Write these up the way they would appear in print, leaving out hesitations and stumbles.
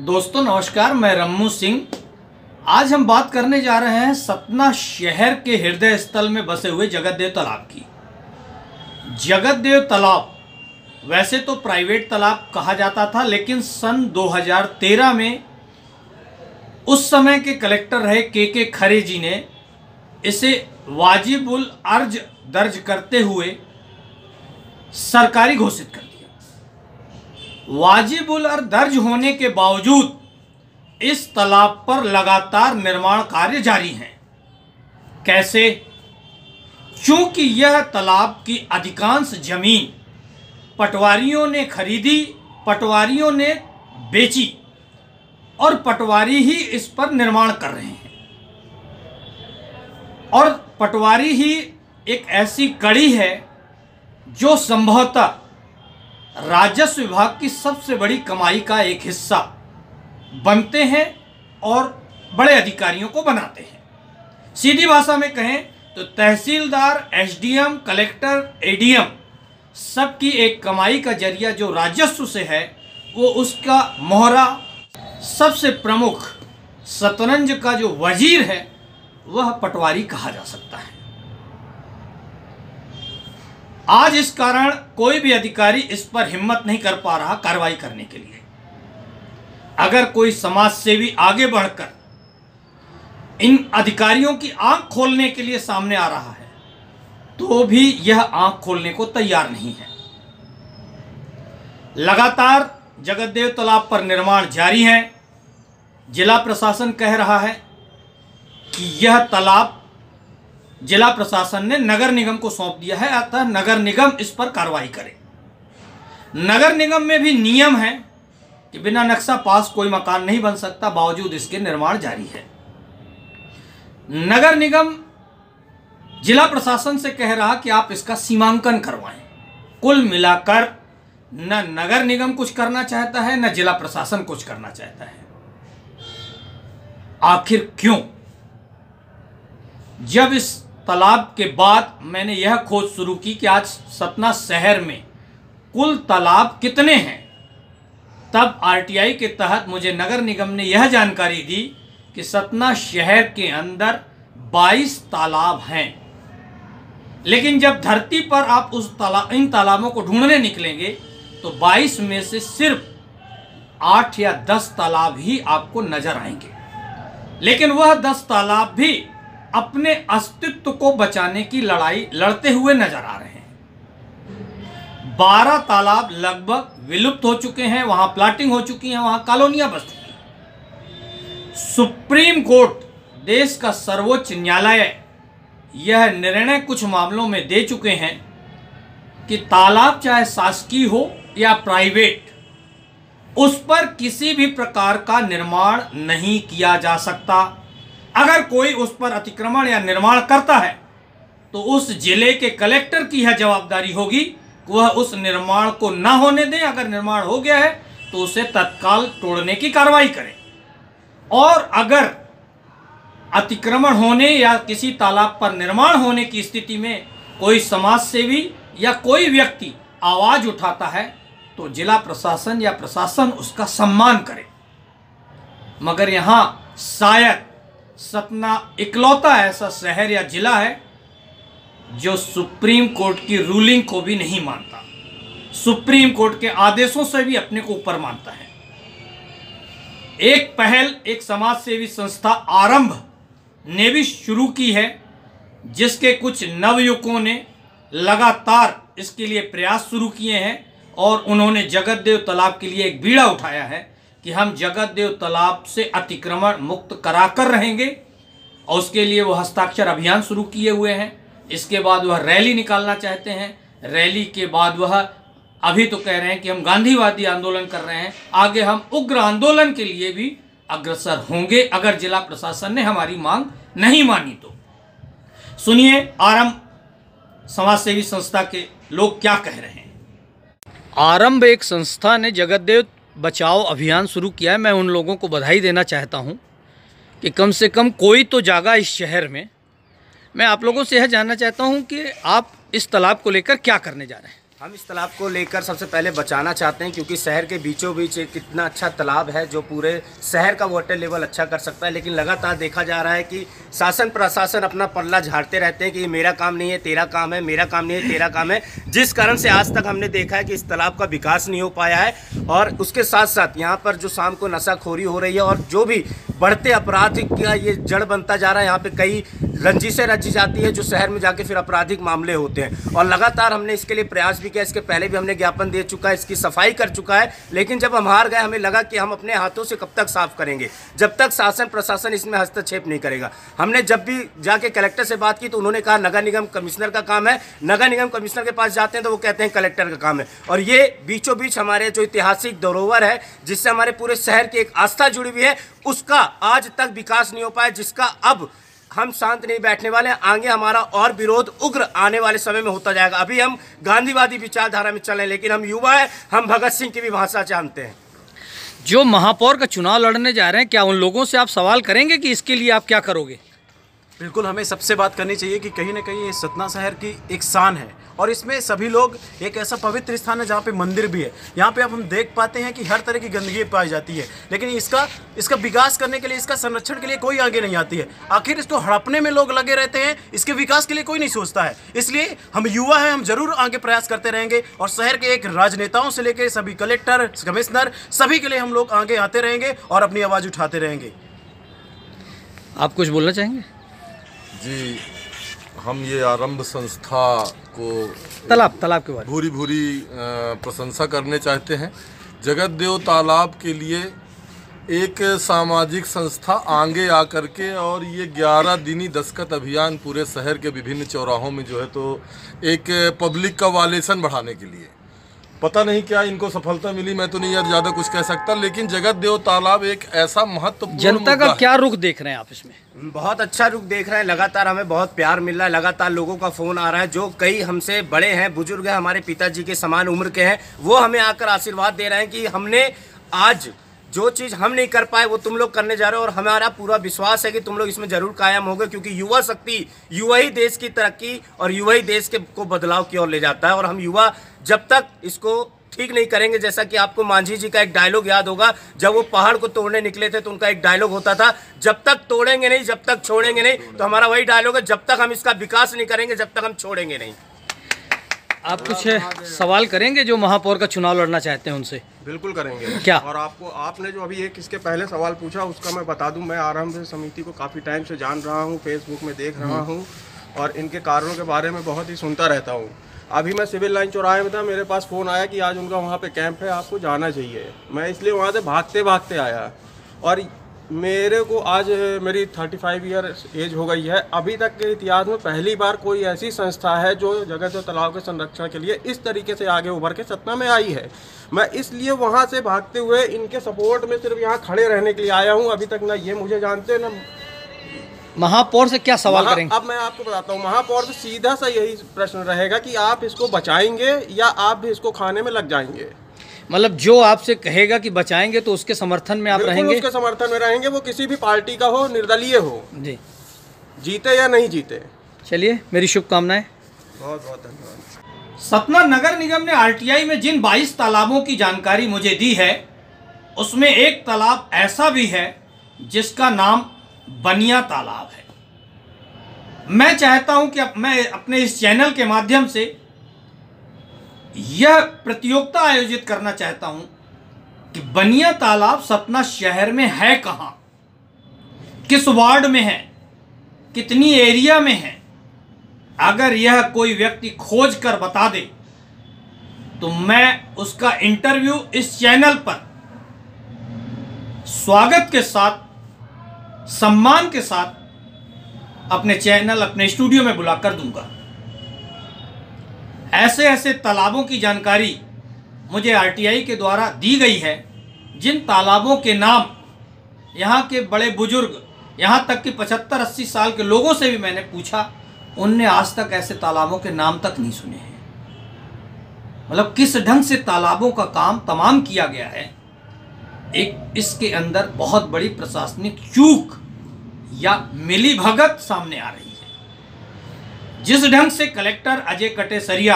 दोस्तों नमस्कार, मैं रम्मू सिंह। आज हम बात करने जा रहे हैं सतना शहर के हृदय स्थल में बसे हुए जगतदेव तालाब की। जगतदेव तालाब वैसे तो प्राइवेट तालाब कहा जाता था, लेकिन सन 2013 में उस समय के कलेक्टर रहे के खरे जी ने इसे वाजिबुल अर्ज दर्ज करते हुए सरकारी घोषित कर दिया। वाजिबुल अर्ज दर्ज होने के बावजूद इस तालाब पर लगातार निर्माण कार्य जारी हैं। कैसे? चूंकि यह तालाब की अधिकांश जमीन पटवारियों ने खरीदी, पटवारियों ने बेची और पटवारी ही इस पर निर्माण कर रहे हैं। और पटवारी ही एक ऐसी कड़ी है जो संभवतः राजस्व विभाग की सबसे बड़ी कमाई का एक हिस्सा बनते हैं और बड़े अधिकारियों को बनाते हैं। सीधी भाषा में कहें तो तहसीलदार, एसडीएम, कलेक्टर, एडीएम सबकी एक कमाई का जरिया जो राजस्व से है, वो उसका मोहरा सबसे प्रमुख शतरंज का जो वजीर है वह पटवारी कहा जा सकता है। आज इस कारण कोई भी अधिकारी इस पर हिम्मत नहीं कर पा रहा कार्रवाई करने के लिए। अगर कोई समाज सेवी आगे बढ़कर इन अधिकारियों की आंख खोलने के लिए सामने आ रहा है तो भी यह आंख खोलने को तैयार नहीं है। लगातार जगतदेव तालाब पर निर्माण जारी है। जिला प्रशासन कह रहा है कि यह तालाब जिला प्रशासन ने नगर निगम को सौंप दिया है, अतः नगर निगम इस पर कार्रवाई करे। नगर निगम में भी नियम है कि बिना नक्शा पास कोई मकान नहीं बन सकता, बावजूद इसके निर्माण जारी है। नगर निगम जिला प्रशासन से कह रहा कि आप इसका सीमांकन करवाएं। कुल मिलाकर न नगर निगम कुछ करना चाहता है, न जिला प्रशासन कुछ करना चाहता है। आखिर क्यों? जब इस तालाब के बाद मैंने यह खोज शुरू की कि आज सतना शहर में कुल तालाब कितने हैं, तब आरटीआई के तहत मुझे नगर निगम ने यह जानकारी दी कि सतना शहर के अंदर 22 तालाब हैं। लेकिन जब धरती पर आप इन तालाबों को ढूंढने निकलेंगे तो 22 में से सिर्फ 8 या 10 तालाब ही आपको नजर आएंगे। लेकिन वह 10 तालाब भी अपने अस्तित्व को बचाने की लड़ाई लड़ते हुए नजर आ रहे हैं। 12 तालाब लगभग विलुप्त हो चुके हैं, वहां प्लाटिंग हो चुकी है, वहां कॉलोनियां बस चुकी हैं। सुप्रीम कोर्ट, देश का सर्वोच्च न्यायालय, यह निर्णय कुछ मामलों में दे चुके हैं कि तालाब चाहे शासकीय हो या प्राइवेट, उस पर किसी भी प्रकार का निर्माण नहीं किया जा सकता। अगर कोई उस पर अतिक्रमण या निर्माण करता है तो उस जिले के कलेक्टर की यह जवाबदारी होगी कि वह उस निर्माण को ना होने दें। अगर निर्माण हो गया है तो उसे तत्काल तोड़ने की कार्रवाई करें। और अगर अतिक्रमण होने या किसी तालाब पर निर्माण होने की स्थिति में कोई समाज सेवी या कोई व्यक्ति आवाज उठाता है तो जिला प्रशासन या प्रशासन उसका सम्मान करे। मगर यहाँ शायद सतना इकलौता ऐसा शहर या जिला है जो सुप्रीम कोर्ट की रूलिंग को भी नहीं मानता, सुप्रीम कोर्ट के आदेशों से भी अपने को ऊपर मानता है। एक पहल एक समाज सेवी संस्था आरंभ ने भी शुरू की है, जिसके कुछ नवयुवकों ने लगातार इसके लिए प्रयास शुरू किए हैं और उन्होंने जगतदेव तालाब के लिए एक बीड़ा उठाया है कि हम जगतदेव तालाब से अतिक्रमण मुक्त कराकर रहेंगे। और उसके लिए वो हस्ताक्षर अभियान शुरू किए हुए हैं। इसके बाद वह रैली निकालना चाहते हैं। रैली के बाद वह अभी तो कह रहे हैं कि हम गांधीवादी आंदोलन कर रहे हैं, आगे हम उग्र आंदोलन के लिए भी अग्रसर होंगे अगर जिला प्रशासन ने हमारी मांग नहीं मानी तो। सुनिए आरंभ समाज सेवी संस्था के लोग क्या कह रहे हैं। आरंभ एक संस्था ने जगतदेव बचाओ अभियान शुरू किया है। मैं उन लोगों को बधाई देना चाहता हूं कि कम से कम कोई तो जागा इस शहर में। मैं आप लोगों से यह जानना चाहता हूं कि आप इस तालाब को लेकर क्या करने जा रहे हैं। हम इस तालाब को लेकर सबसे पहले बचाना चाहते हैं, क्योंकि शहर के बीचों बीच एक कितना अच्छा तालाब है जो पूरे शहर का वाटर लेवल अच्छा कर सकता है। लेकिन लगातार देखा जा रहा है कि शासन प्रशासन अपना पल्ला झाड़ते रहते हैं कि ये मेरा काम नहीं है तेरा काम है, मेरा काम नहीं है तेरा काम है, जिस कारण से आज तक हमने देखा है कि इस तालाब का विकास नहीं हो पाया है। और उसके साथ साथ यहाँ पर जो शाम को नशाखोरी हो रही है और जो भी बढ़ते अपराध का ये जड़ बनता जा रहा है, यहाँ पे कई रंजिशें रची जाती है जो शहर में जाके फिर आपराधिक मामले होते हैं। और लगातार हमने इसके लिए प्रयास भी किया, इसके पहले भी हमने ज्ञापन दे चुका है, इसकी सफाई कर चुका है। लेकिन जब हम हार गए, हमें लगा कि हम अपने हाथों से कब तक साफ करेंगे, जब तक शासन प्रशासन इसमें हस्तक्षेप नहीं करेगा। हमने जब भी जाके कलेक्टर से बात की तो उन्होंने कहा नगर निगम कमिश्नर का काम है। नगर निगम कमिश्नर के पास जाते हैं तो वो कहते हैं कलेक्टर का काम है। और ये बीचों बीच हमारे जो ऐतिहासिक धरोहर है, जिससे हमारे पूरे शहर की एक आस्था जुड़ी हुई है, उसका आज तक विकास नहीं हो पाया, जिसका अब हम शांत नहीं बैठने वाले हैं। आगे हमारा और विरोध उग्र आने वाले समय में होता जाएगा। अभी हम गांधीवादी विचारधारा में चले, लेकिन हम युवा हैं, हम भगत सिंह की भी भाषा जानते हैं। जो महापौर का चुनाव लड़ने जा रहे हैं, क्या उन लोगों से आप सवाल करेंगे कि इसके लिए आप क्या करोगे? बिल्कुल, हमें सबसे बात करनी चाहिए कि कहीं ना कहीं ये सतना शहर की एक शान है और इसमें सभी लोग, एक ऐसा पवित्र स्थान है जहाँ पे मंदिर भी है। यहाँ पे अब हम देख पाते हैं कि हर तरह की गंदगी पाई जाती है, लेकिन इसका विकास करने के लिए, इसका संरक्षण के लिए कोई आगे नहीं आती है। आखिर इसको हड़पने में लोग लगे रहते हैं, इसके विकास के लिए कोई नहीं सोचता है। इसलिए हम युवा हैं, हम जरूर आगे प्रयास करते रहेंगे और शहर के एक राजनेताओं से लेकर सभी कलेक्टर, कमिश्नर, सभी के लिए हम लोग आगे आते रहेंगे और अपनी आवाज़ उठाते रहेंगे। आप कुछ बोलना चाहेंगे? जी, हम ये आरंभ संस्था को तालाब के बारे में भूरी प्रशंसा करने चाहते हैं। जगत देव तालाब के लिए एक सामाजिक संस्था आगे आकर के और ये 11 दिनी दस्तखत अभियान पूरे शहर के विभिन्न चौराहों में जो है तो एक पब्लिक का वालेशन बढ़ाने के लिए, पता नहीं क्या इनको सफलता मिली, मैं तो नहीं यार ज़्यादा कुछ कह सकता। लेकिन जगत देव तालाब एक ऐसा महत्वपूर्ण, जनता का क्या रुख देख रहे हैं आप इसमें? बहुत अच्छा रुख देख रहे हैं। लगातार हमें बहुत प्यार मिल रहा है, लगातार लोगों का फ़ोन आ रहा है जो कई हमसे बड़े हैं, बुजुर्ग हैं, हमारे पिताजी के समान उम्र के हैं। वो हमें आकर आशीर्वाद दे रहे हैं कि हमने आज जो चीज़ हम नहीं कर पाए वो तुम लोग करने जा रहे हो। और हमारा पूरा विश्वास है कि तुम लोग इसमें जरूर कायम होगे, क्योंकि युवा शक्ति, युवा ही देश की तरक्की और युवा ही देश को बदलाव की ओर ले जाता है। और हम युवा जब तक इसको ठीक नहीं करेंगे, जैसा कि आपको मांझी जी का एक डायलॉग याद होगा, जब वो पहाड़ को तोड़ने निकले थे तो उनका एक डायलॉग होता था, जब तक तोड़ेंगे नहीं, जब तक छोड़ेंगे नहीं। तो हमारा वही डायलॉग है, जब तक हम इसका विकास नहीं करेंगे, जब तक हम छोड़ेंगे नहीं। आप कुछ सवाल करेंगे जो महापौर का चुनाव लड़ना चाहते हैं उनसे? बिल्कुल करेंगे। क्या? और आपने जो अभी एक इसके पहले सवाल पूछा उसका मैं बता दूं, मैं आरंभ समिति को काफ़ी टाइम से जान रहा हूं, फेसबुक में देख रहा हूं और इनके कार्यों के बारे में बहुत ही सुनता रहता हूं। अभी मैं सिविल लाइन चौराहे में था, मेरे पास फ़ोन आया कि आज उनका वहाँ पे कैंप है, आपको जाना चाहिए। मैं इसलिए वहाँ से भागते भागते आया और मेरे को आज मेरी 35 ईयर एज हो गई है। अभी तक के इतिहास में पहली बार कोई ऐसी संस्था है जो जगत देव तालाब के संरक्षण के लिए इस तरीके से आगे उभर के सतना में आई है। मैं इसलिए वहाँ से भागते हुए इनके सपोर्ट में सिर्फ यहाँ खड़े रहने के लिए आया हूँ। अभी तक ना ये मुझे जानते ना। महापौर से क्या सवाल करेंगे? अब मैं आपको बताता हूँ, महापौर से सीधा सा यही प्रश्न रहेगा कि आप इसको बचाएंगे या आप भी इसको खाने में लग जाएंगे। मतलब जो आपसे कहेगा कि बचाएंगे तो उसके समर्थन में आप रहेंगे? उसके समर्थन में रहेंगे, वो किसी भी पार्टी का हो, निर्दलीय हो जी, जीते या नहीं जीते। चलिए, मेरी शुभकामनाएं। बहुत बहुत धन्यवाद। सतना नगर निगम ने आरटीआई में जिन 22 तालाबों की जानकारी मुझे दी है, उसमें एक तालाब ऐसा भी है जिसका नाम बनिया तालाब है। मैं चाहता हूं कि मैं अपने इस चैनल के माध्यम से यह प्रतियोगिता आयोजित करना चाहता हूं कि बनिया तालाब सतना शहर में है कहां, किस वार्ड में है, कितनी एरिया में है। अगर यह कोई व्यक्ति खोज कर बता दे तो मैं उसका इंटरव्यू इस चैनल पर स्वागत के साथ, सम्मान के साथ अपने चैनल, अपने स्टूडियो में बुलाकर दूंगा। ऐसे ऐसे तालाबों की जानकारी मुझे आरटीआई के द्वारा दी गई है, जिन तालाबों के नाम यहाँ के बड़े बुजुर्ग, यहाँ तक कि 75-80 साल के लोगों से भी मैंने पूछा, उनने आज तक ऐसे तालाबों के नाम तक नहीं सुने हैं। मतलब किस ढंग से तालाबों का काम तमाम किया गया है, एक इसके अंदर बहुत बड़ी प्रशासनिक चूक या मिलीभगत सामने आ रही है। जिस ढंग से कलेक्टर अजय कटेसरिया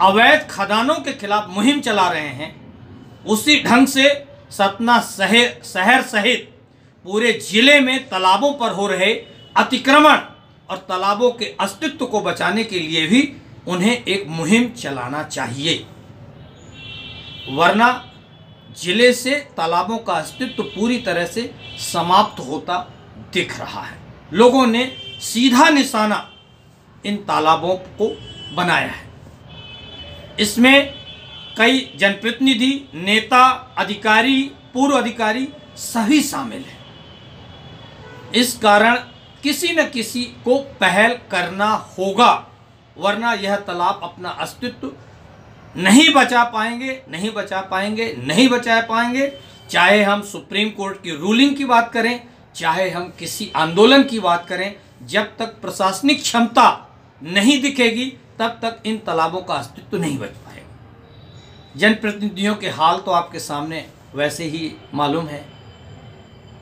अवैध खदानों के खिलाफ मुहिम चला रहे हैं, उसी ढंग से सतना शहर सहित पूरे जिले में तालाबों पर हो रहे अतिक्रमण और तालाबों के अस्तित्व को बचाने के लिए भी उन्हें एक मुहिम चलाना चाहिए, वरना जिले से तालाबों का अस्तित्व पूरी तरह से समाप्त होता दिख रहा है। लोगों ने सीधा निशाना इन तालाबों को बनाया है। इसमें कई जनप्रतिनिधि, नेता, अधिकारी, पूर्व अधिकारी सभी शामिल हैं। इस कारण किसी न किसी को पहल करना होगा, वरना यह तालाब अपना अस्तित्व नहीं बचा पाएंगे। चाहे हम सुप्रीम कोर्ट की रूलिंग की बात करें, चाहे हम किसी आंदोलन की बात करें, जब तक प्रशासनिक क्षमता नहीं दिखेगी तब तक इन तालाबों का अस्तित्व नहीं बच पाएगा। जनप्रतिनिधियों के हाल तो आपके सामने वैसे ही मालूम है,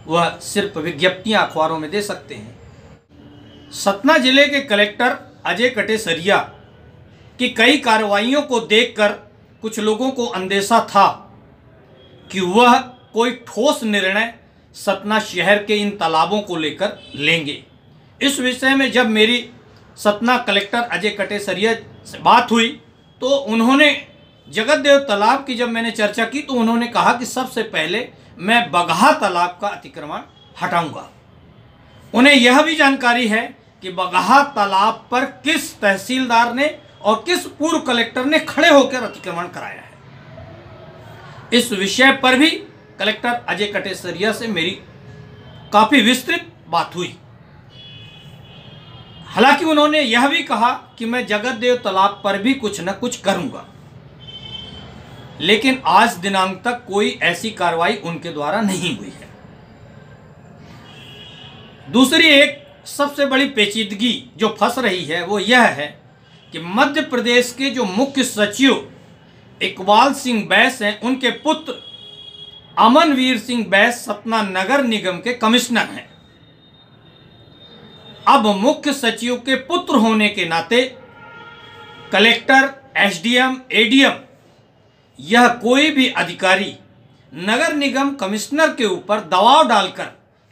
वह सिर्फ विज्ञप्तियां अखबारों में दे सकते हैं। सतना जिले के कलेक्टर अजय कटेसरिया की कई कार्रवाइयों को देखकर कुछ लोगों को अंदेशा था कि वह कोई ठोस निर्णय सतना शहर के इन तालाबों को लेकर लेंगे। इस विषय में जब मेरी सतना कलेक्टर अजय कटेसरिया से बात हुई तो उन्होंने जगतदेव तालाब की जब मैंने चर्चा की तो उन्होंने कहा कि सबसे पहले मैं बगहा तालाब का अतिक्रमण हटाऊंगा। उन्हें यह भी जानकारी है कि बगहा तालाब पर किस तहसीलदार ने और किस पूर्व कलेक्टर ने खड़े होकर अतिक्रमण कराया है। इस विषय पर भी कलेक्टर अजय कटेसरिया से मेरी काफी विस्तृत बात हुई। हालांकि उन्होंने यह भी कहा कि मैं जगतदेव तालाब पर भी कुछ न कुछ करूंगा, लेकिन आज दिनांक तक कोई ऐसी कार्रवाई उनके द्वारा नहीं हुई है। दूसरी एक सबसे बड़ी पेचीदगी जो फंस रही है वो यह है कि मध्य प्रदेश के जो मुख्य सचिव इकबाल सिंह बैस हैं, उनके पुत्र अमनवीर सिंह बैस सतना नगर निगम के कमिश्नर हैं। अब मुख्य सचिव के पुत्र होने के नाते कलेक्टर, एसडीएम, एडीएम, यह कोई भी अधिकारी नगर निगम कमिश्नर के ऊपर दबाव डालकर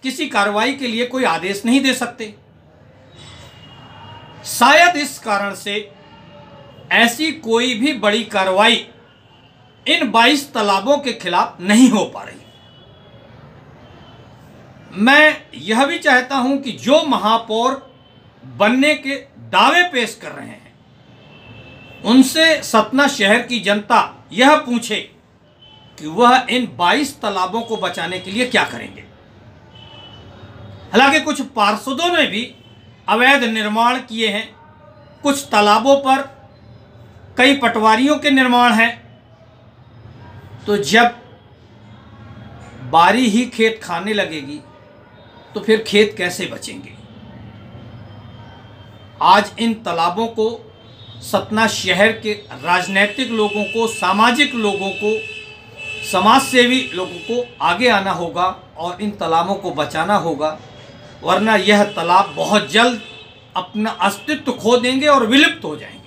किसी कार्रवाई के लिए कोई आदेश नहीं दे सकते। शायद इस कारण से ऐसी कोई भी बड़ी कार्रवाई इन 22 तालाबों के खिलाफ नहीं हो पा रही। मैं यह भी चाहता हूं कि जो महापौर बनने के दावे पेश कर रहे हैं उनसे सतना शहर की जनता यह पूछे कि वह इन 22 तालाबों को बचाने के लिए क्या करेंगे। हालांकि कुछ पार्षदों ने भी अवैध निर्माण किए हैं, कुछ तालाबों पर कई पटवारियों के निर्माण हैं, तो जब बारी ही खेत खाने लगेगी तो फिर खेत कैसे बचेंगे। आज इन तालाबों को सतना शहर के राजनीतिक लोगों को, सामाजिक लोगों को, समाजसेवी लोगों को आगे आना होगा और इन तालाबों को बचाना होगा, वरना यह तालाब बहुत जल्द अपना अस्तित्व खो देंगे और विलुप्त हो जाएंगे।